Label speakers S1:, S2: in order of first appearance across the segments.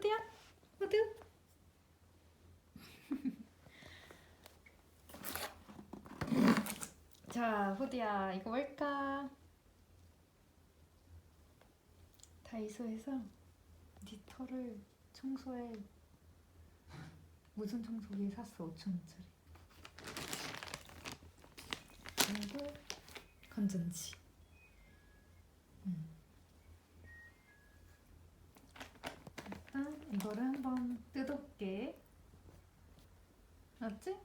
S1: 호두야? 호두? 자, 호두야, 이거 뭘까? 다이소에서 네 털을 청소해. 무슨 청소기 샀어? 5,000원짜리. 그리고 건전지. 일단 이거를 한번 뜯어볼게. 알았지?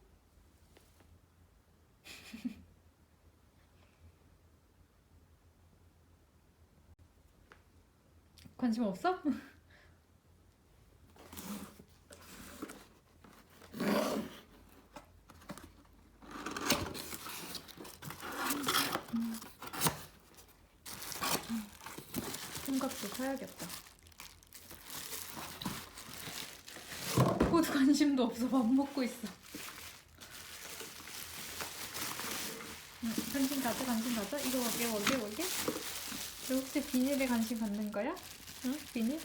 S1: 관심 없어? 삼각도 사야겠다. 호두 관심도 없어. 밥 먹고 있어. 관심 가져, 관심 가져. 이거 먹게. 너 혹시 비닐에 관심 갖는 거야? 응? 비닐?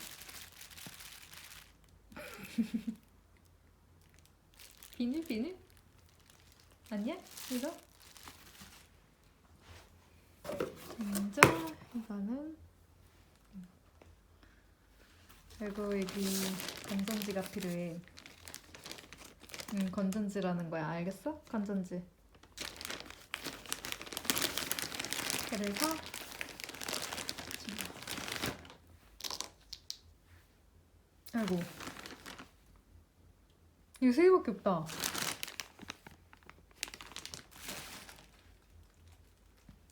S1: 비닐? 아니야? 이거? 먼저 이거는 그리고 여기 건전지가 필요해. 건전지라는 거야. 알겠어? 건전지. 그래서 아이고 이거 세 개밖에 없다.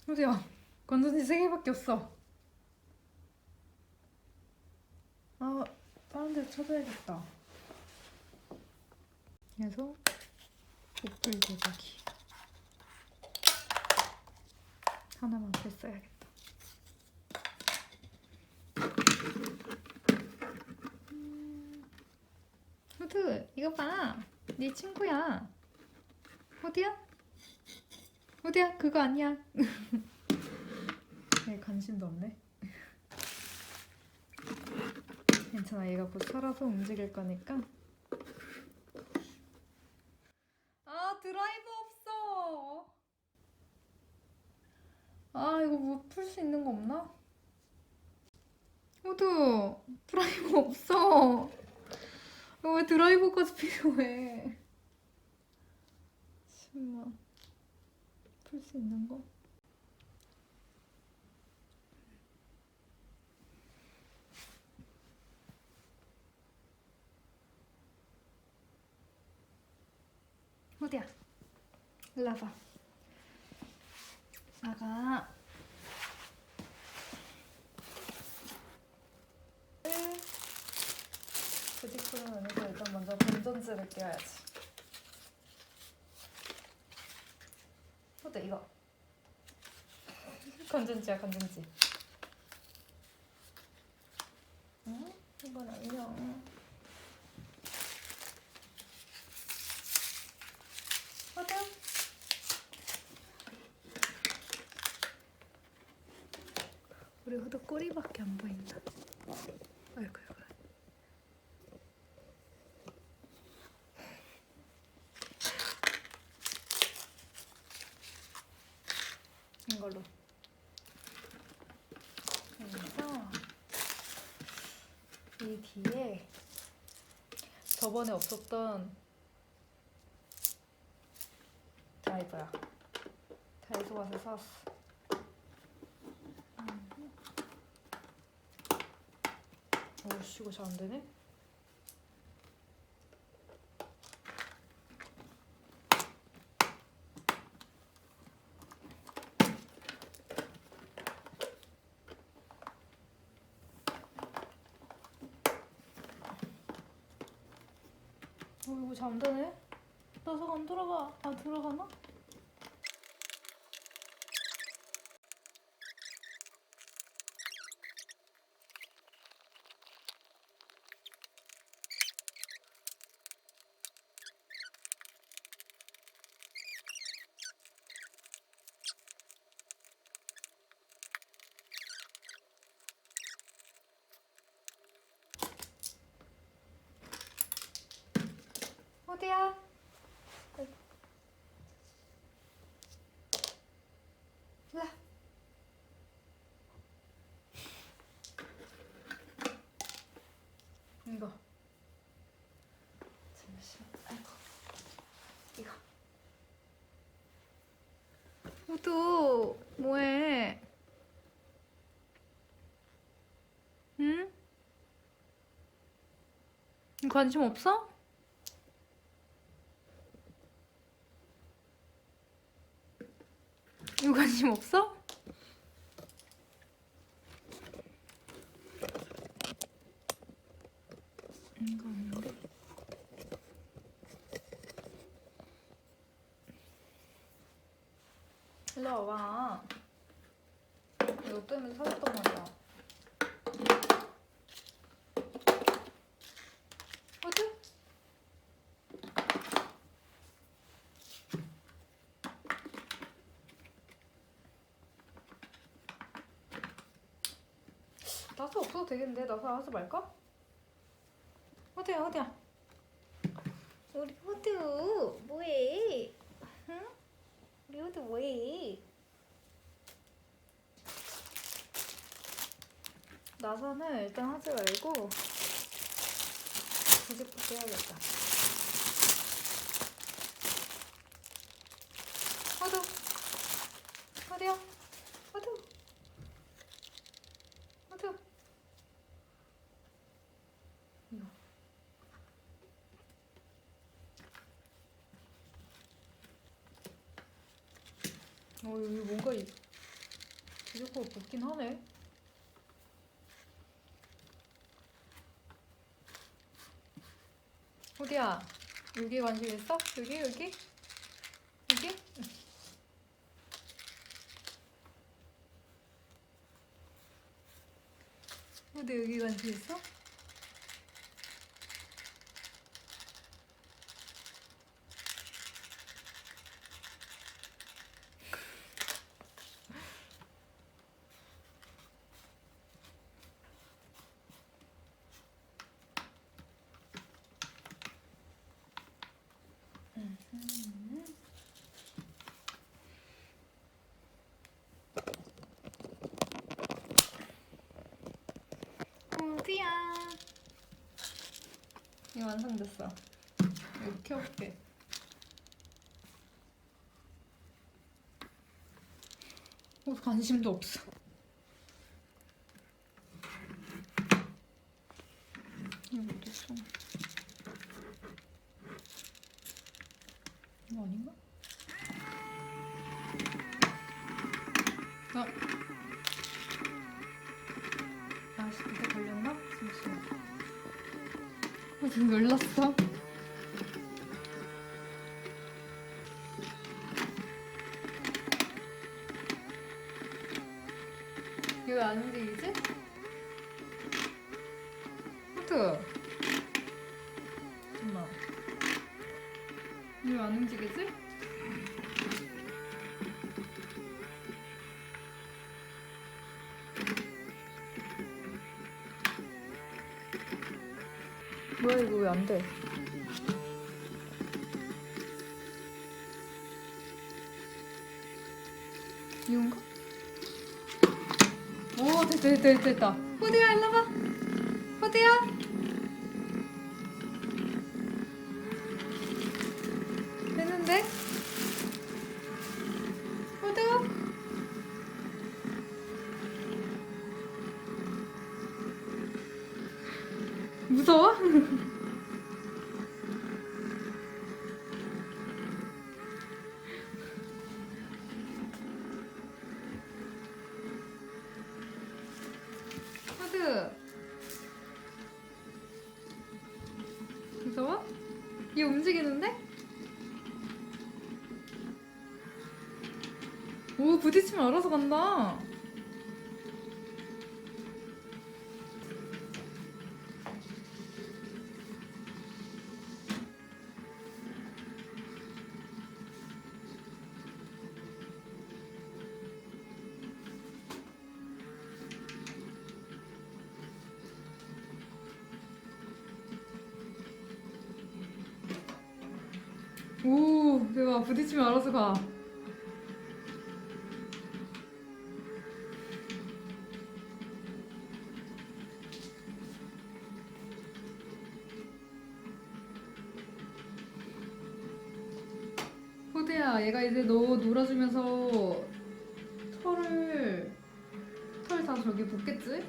S1: 호두야, 건전지 세 개밖에 없어. 아, 다른 데 찾아야겠다. 그래서 보풀 도자기 하나만 뺐어야겠다. 호두, 이거 봐. 네 친구야. 호두야? 호두야, 그거 아니야. 얘 관심도 없네. 괜찮아, 얘가 곧 살아서 움직일 거니까. 아, 드라이버 없어. 아, 이거 뭐 풀 수 있는 거 없나? 호두, 드라이버 없어. 왜 드라이버까지 필요해? 정말 풀 수 있는 거? 호두야, 일로 와봐. 나가. 부직포는 아니고 일단 먼저 건전지를 껴야지. 호두, 이거 건전지야, 건전지. 응? 이건 아니야. 호두? 우리 호두 꼬리밖에 안 보인다. 아이고. 이걸로. 그래서 이 뒤에 저번에 없었던 드라이버야. 다이소 가서 샀어. 오씨, 이거 잘 안 되네. 이거 잘 안 되네. 나서가 안 들어가. 아, 들어가나? 호두 뭐해? 응? 관심 없어? 관심 없어? 이거 아닌데? 일로 와봐. 이거 때문에 사줬단 말이야. 호두? 나사 없어도 되겠는데? 나사 하지 말까? 호두야, 호두야. 우리 호두 뭐해? 응? 우리 호두 뭐해? 나사는 일단 하지 말고 뒤집고 해야겠다. 호두, 호두야, 호두, 호두. 이거. 여기 뭔가 뒤집고 붙긴 하네. 호두야, 여기 관심 있어? 여기? 여기? 여기? 호두 여기 관심 있어? 호두야. 이거 완성됐어. 이거 켜볼게. 관심도 없어. 이거 어딨어? 이거 아닌가? 아씨, 이거 걸렸나? 잠시만. 지금 놀랐어? 이거 왜 안 움직이지? 호두. 잠깐만. 이거 왜 안 움직이지? 뭐야, 이거 왜 안 돼? 이건가? 오, 됐다. 호두야, 일로 와봐. 호두야. 됐는데? 호두? 무서워? 호두. 무서워? 얘 움직이는데? 오, 부딪히면 알아서 간다. 오, 대박. 부딪히면 알아서 가. 호두야. 호두야, 얘가 이제 너 놀아주면서 털 다 저기 붙겠지?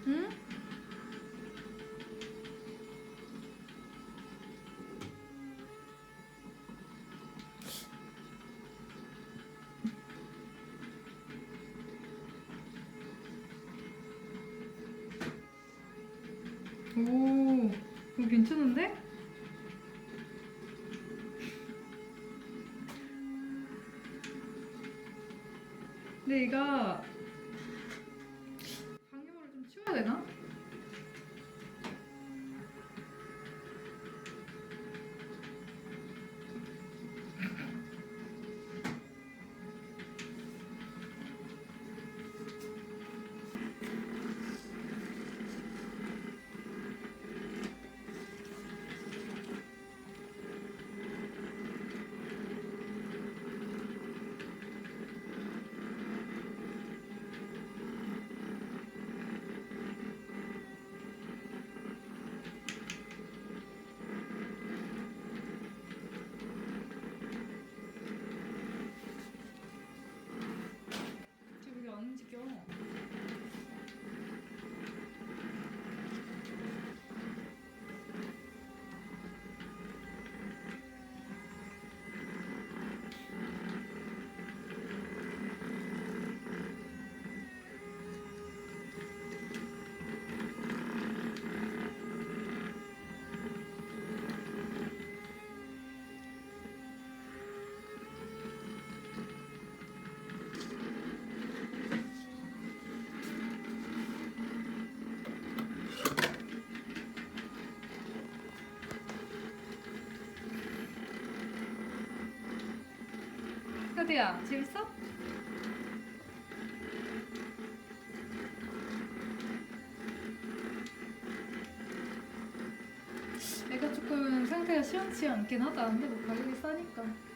S1: 응? 오, 이거 괜찮은데? 근데 얘가 방역을 좀 치워야 되나? 지금 이게 안 움직여. 호두야, 재밌어? 애가 조금 상태가 시원치 않긴 하다. 근데 뭐 가격이 싸니까.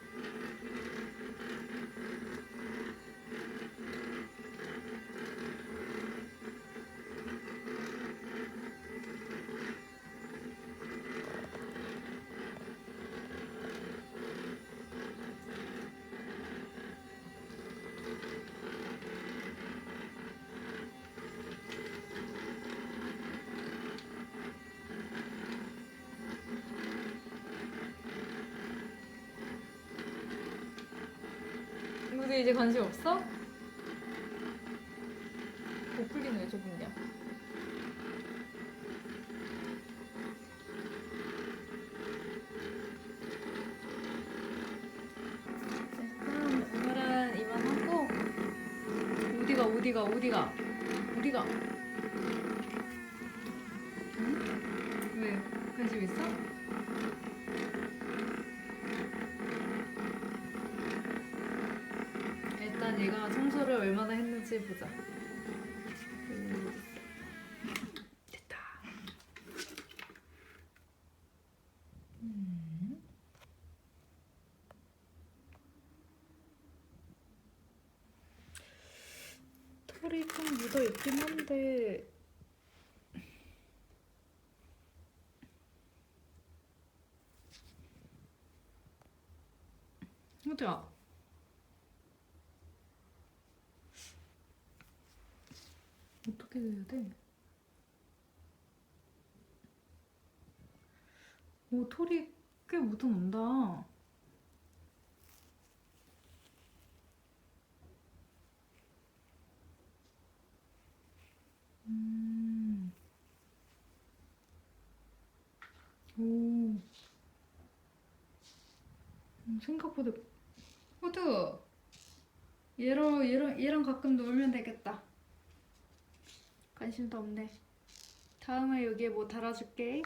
S1: 호두 이제 관심 없어? 못 풀기는 왜 좁냐? 일단 오늘은 이만하고. 어디가? 응? 왜? 관심 있어? 일단 얘가 청소를 얼마나 했는지 보자. 됐다. 털이 좀 묻어 있긴 한데. 호두야, 어떻게 해야 돼? 오, 털이 꽤 묻어난다. 오, 생각보다. 호두, 얘랑 가끔 놀면 되겠다. 관심도 없네. 다음에 여기에 뭐 달아줄게.